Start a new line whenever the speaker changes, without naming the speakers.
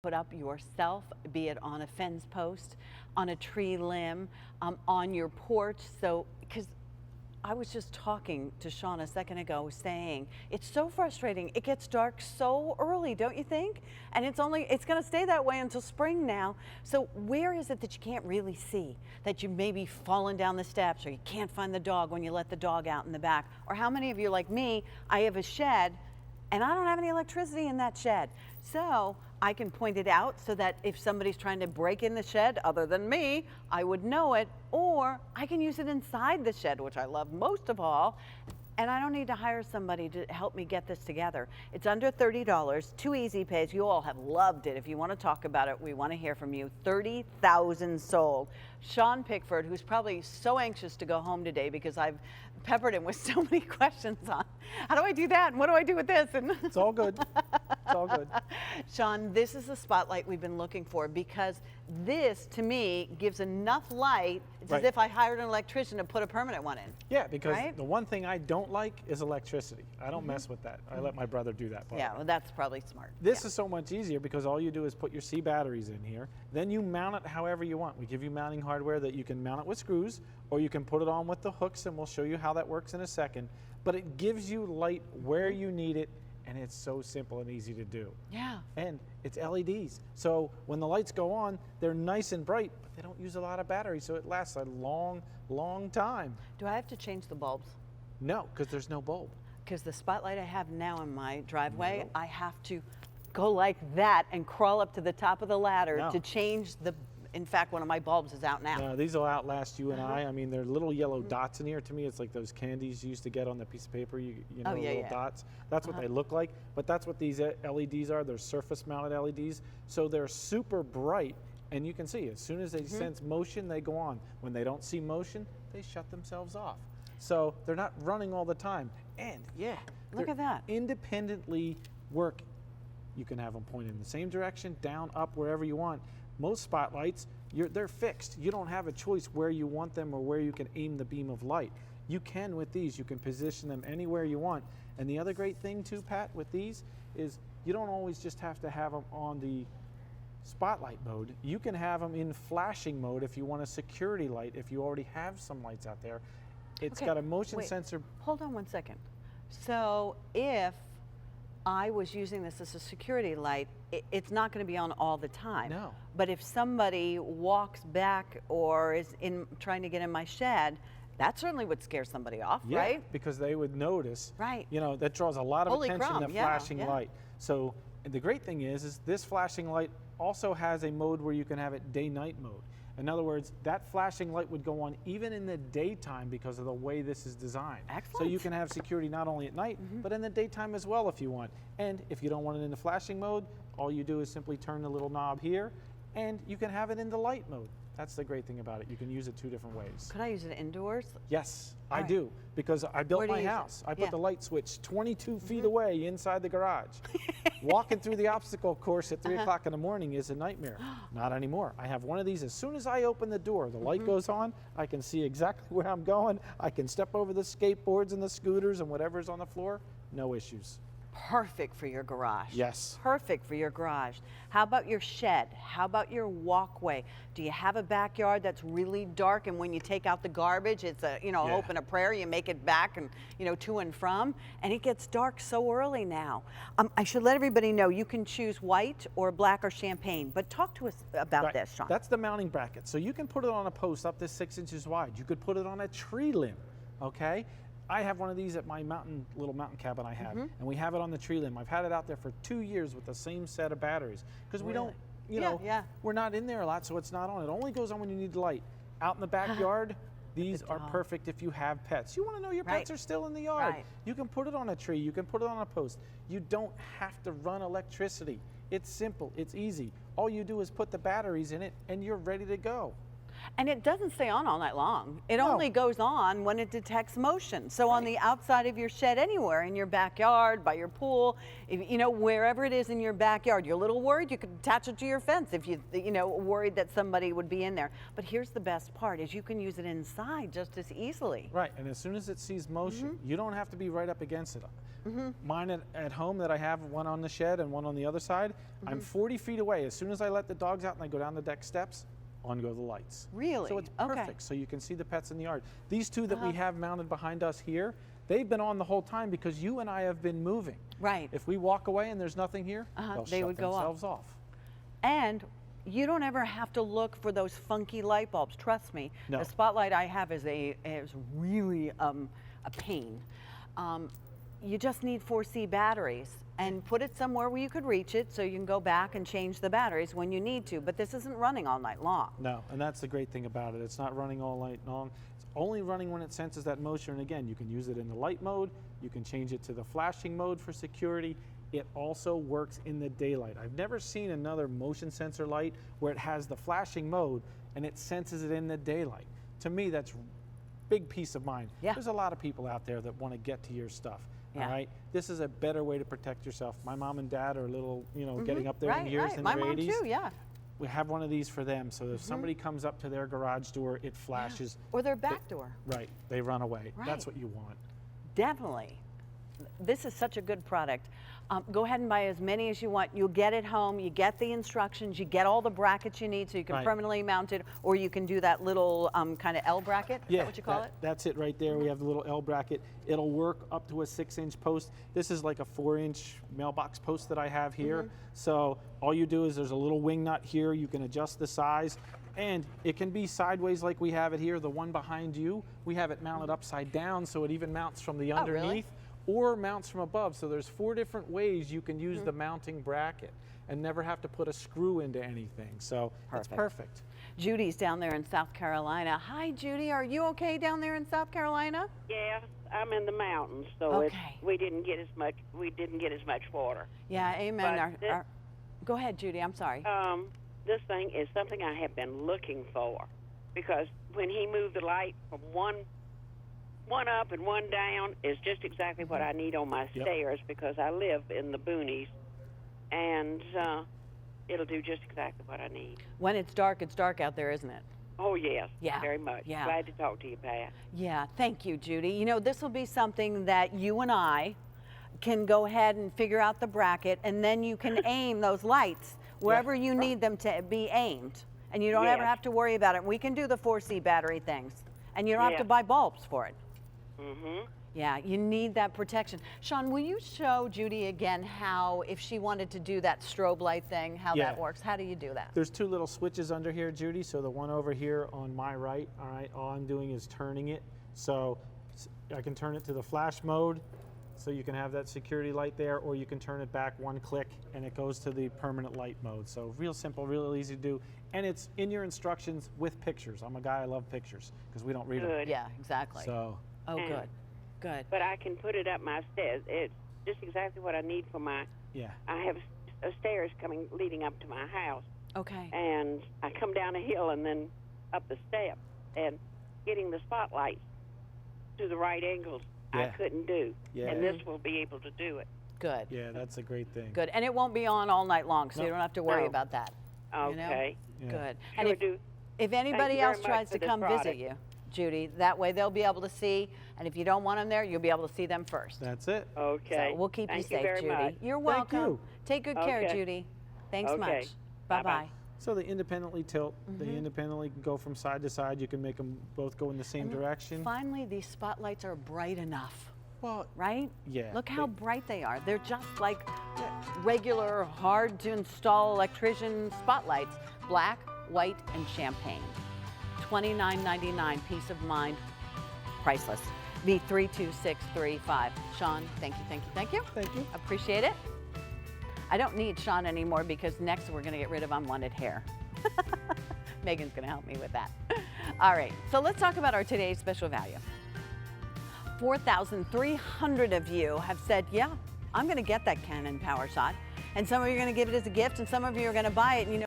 put up yourself, be it on a fence post, on a tree limb, on your porch. So, because I was just talking to Sean a second ago saying, it's so frustrating. It gets dark so early, don't you think? And it's going to stay that way until spring now. So where is it that you can't really see? That you maybe fallen down the steps, or you can't find the dog when you let the dog out in the back? Or how many of you, like me, I have a shed and I don't have any electricity in that shed. So I can point it out so that if somebody's trying to break in the shed other than me, I would know it, or I can use it inside the shed, which I love most of all, and I don't need to hire somebody to help me get this together. It's under $30, 2 easy pays. You all have loved it. If you want to talk about it, we want to hear from you. 30,000 sold. Sean Pickford, who's probably so anxious to go home today because I've peppered him with so many questions on how do I do that and what do I do with this? And
it's all good. It's all good.
Sean, this is the spotlight we've been looking for, because this, to me, gives enough light. It's as if I hired an electrician to put a permanent one in.
Yeah, because the one thing I don't like is electricity. I don't mess with that. I let my brother do that part.
Yeah, well, that's probably smart.
This is so much easier because all you do is put your C batteries in here. Then you mount it however you want. We give you mounting hardware that you can mount it with screws, or you can put it on with the hooks, and we'll show you how that works in a second. But it gives you light where you need it, and it's so simple and easy to do.
Yeah.
And it's LEDs. So when the lights go on, they're nice and bright, but they don't use a lot of battery, so it lasts a long, long time.
Do I have to change the bulbs?
No, because there's no bulb.
Because the spotlight I have now in my driveway, I have to go like that and crawl up to the top of the ladder to change the. In fact, one of my bulbs is out now.
No, these will outlast you and I. I mean, they're little yellow dots in here. To me, it's like those candies you used to get on the piece of paper, you know, little dots. That's what they look like, but that's what these LEDs are. They're surface-mounted LEDs, so they're super bright, and you can see as soon as they sense motion, they go on. When they don't see motion, they shut themselves off. So they're not running all the time. And
look at that.
Independently work. You can have them point in the same direction, down, up, wherever you want. Most spotlights, they're fixed. You don't have a choice where you want them or where you can aim the beam of light. You can with these. You can position them anywhere you want. And the other great thing too, Pat, with these is you don't always just have to have them on the spotlight mode. You can have them in flashing mode if you want a security light, if you already have some lights out there. It's got a motion sensor.
Hold on one second. So if I was using this as a security light, it's not going to be on all the time.
No.
But if somebody walks back or is trying to get in my shed, that certainly would scare somebody off, right?
Because they would notice.
Right.
You know, that draws a lot of attention, the flashing light. So the great thing is this flashing light also has a mode where you can have it day-night mode. In other words, that flashing light would go on even in the daytime because of the way this is designed.
Excellent.
So you can have security not only at night, but in the daytime as well if you want. And if you don't want it in the flashing mode, all you do is simply turn the little knob here, and you can have it in the light mode. That's the great thing about it. You can use it 2 different ways.
Could I use it indoors?
Yes, I do, because I built my house. I put the light switch 22 feet away inside the garage. Walking through the obstacle course at 3 o'clock in the morning is a nightmare. Not anymore. I have one of these. As soon as I open the door, the light goes on. I can see exactly where I'm going. I can step over the skateboards and the scooters and whatever's on the floor. No issues.
Perfect for your garage.
Yes.
Perfect for your garage. How about your shed? How about your walkway? Do you have a backyard that's really dark, and when you take out the garbage, it's a, hope and a prayer, you make it back and, to and from, and it gets dark so early now. I should let everybody know you can choose white or black or champagne, but talk to us about this, Sean.
That's the mounting bracket. So you can put it on a post up to 6 inches wide. You could put it on a tree limb, okay? I have one of these at my little mountain cabin I have, and we have it on the tree limb. I've had it out there for 2 years with the same set of batteries because we don't, we're not in there a lot, so it's not on. It only goes on when you need light. Out in the backyard, these are perfect if you have pets. You want to know your pets are still in the yard. You can put it on a tree. You can put it on a post. You don't have to run electricity. It's simple. It's easy. All you do is put the batteries in it, and you're ready to go.
And it doesn't stay on all night long. It
No.
only goes on when it detects motion. So on the outside of your shed, anywhere in your backyard, by your pool, if, you know, wherever it is in your backyard, you're a little worried, you could attach it to your fence if you know, worried that somebody would be in there. But here's the best part, is you can use it inside just as easily.
Right, and as soon as it sees motion, you don't have to be right up against it. Mine at home that I have, one on the shed and one on the other side, I'm 40 feet away. As soon as I let the dogs out and I go down the deck steps, on go the lights.
Really?
So it's
Okay.
perfect, so you can see the pets in the yard. These two that we have mounted behind us here, they've been on the whole time because you and I have been moving.
Right.
If we walk away and there's nothing here, they'll
they
shut
would go off.
themselves off.
And you don't ever have to look for those funky light bulbs. Trust me,
No.
the spotlight I have is really a pain. You just need 4C batteries and put it somewhere where you could reach it so you can go back and change the batteries when you need to. But this isn't running all night long.
No, and that's the great thing about it. It's not running all night long. It's only running when it senses that motion. And again, you can use it in the light mode. You can change it to the flashing mode for security. It also works in the daylight. I've never seen another motion sensor light where it has the flashing mode and it senses it in the daylight. To me, that's big peace of mind.
Yeah.
There's a lot of people out there that want to get to your stuff.
Yeah.
All right, this is a better way to protect yourself. My mom and dad are a little, you know, getting up there in
Right,
years
right.
in
My
their
mom
80s.
too, yeah.
We have one of these for them, so if somebody comes up to their garage door, it flashes.
Or their back door.
Right, they run away.
Right.
That's what you want.
Definitely. This is such a good product. Go ahead and buy as many as you want. You'll get it home. You get the instructions. You get all the brackets you need so you can
Right.
permanently mount it, or you can do that little kind of L bracket. Is
Yeah,
that what you call it?
that's it right there. We have the little L bracket. It'll work up to a 6-inch post. This is like a 4-inch mailbox post that I have here. So all you do is there's a little wing nut here. You can adjust the size. And it can be sideways like we have it here. The one behind you, we have it mounted upside down so it even mounts from the
Oh, really?
underneath or mounts from above. So there's 4 different ways you can use the mounting bracket and never have to put a screw into anything. So it's perfect.
Judy's down there in South Carolina. Hi, Judy. Are you okay down there in South Carolina?
Yes, I'm in the mountains, so
Okay.
we didn't get as much water.
Yeah, amen.
But
Go ahead, Judy. I'm sorry.
This thing is something I have been looking for, because when he moved the light from one up and one down is just exactly what I need on my stairs, because I live in the boonies, and it'll do just exactly what I need.
When it's dark out there, isn't it?
Oh, yes,
Yeah,
very much.
yeah.
Glad to talk to you, Pat.
Yeah, thank you, Judy. You know, this will be something that you and I can go ahead and figure out the bracket, and then you can aim those lights wherever you need them to be aimed. And you don't ever
Yes.
have to worry about it. We can do the 4C battery things, and you don't have to
Yeah.
buy bulbs for it.
Mm-hmm.
Yeah, you need that protection. Sean, will you show Judy again how, if she wanted to do that strobe light thing, how
Yeah.
that works? How do you do that?
There's 2 little switches under here, Judy. So the one over here on my right, all right, all I'm doing is turning it. So I can turn it to the flash mode, so you can have that security light there, or you can turn it back 1 click and it goes to the permanent light mode. So real simple, real easy to do. And it's in your instructions with pictures. I'm a guy, I love pictures because we don't read them.
Good.
Yeah, exactly.
So
Oh,
And-
good. Good.
But I can put it up my stairs. It's just exactly what I need for my.
yeah,
I have stairs leading up to my house,
Okay.
and I come down a hill and then up the steps, and getting the spotlights to the right angles I
Yeah.
couldn't do,
Yeah.
and this will be able to do it.
Good.
yeah, that's a great thing.
Good. And it won't be on all night long, so you
No.
don't have to worry
No.
about that. You know?
Okay.
Yeah.
Good.
Sure
And
do.
if anybody
very
else
much
tries
for
to
this
come visit
product.
you, Judy, that way they'll be able to see, and if you don't want them there, you'll be able to see them first.
That's it.
Okay.
So we'll keep
Thank
you safe,
very
Judy.
much.
You're
Thank
welcome.
you.
Take good care,
Okay.
Judy. Thanks
Okay.
much. Bye-bye.
Bye-bye.
So they independently tilt. They independently can go from side to side. You can make them both go in the same direction.
Finally, these spotlights are bright enough,
Well,
right?
yeah.
Look how bright they are. They're just like regular, hard-to-install electrician spotlights. Black, white, and champagne. $29.99, peace of mind, priceless. V32635. Sean, thank you, thank you, thank you.
Thank you.
Appreciate it. I don't need Sean anymore because next we're going to get rid of unwanted hair. Megan's going to help me with that. All right, so let's talk about our today's special value. 4,300 of you have said, yeah, I'm going to get that Canon PowerShot. And some of you are going to give it as a gift, and some of you are going to buy it. And you know,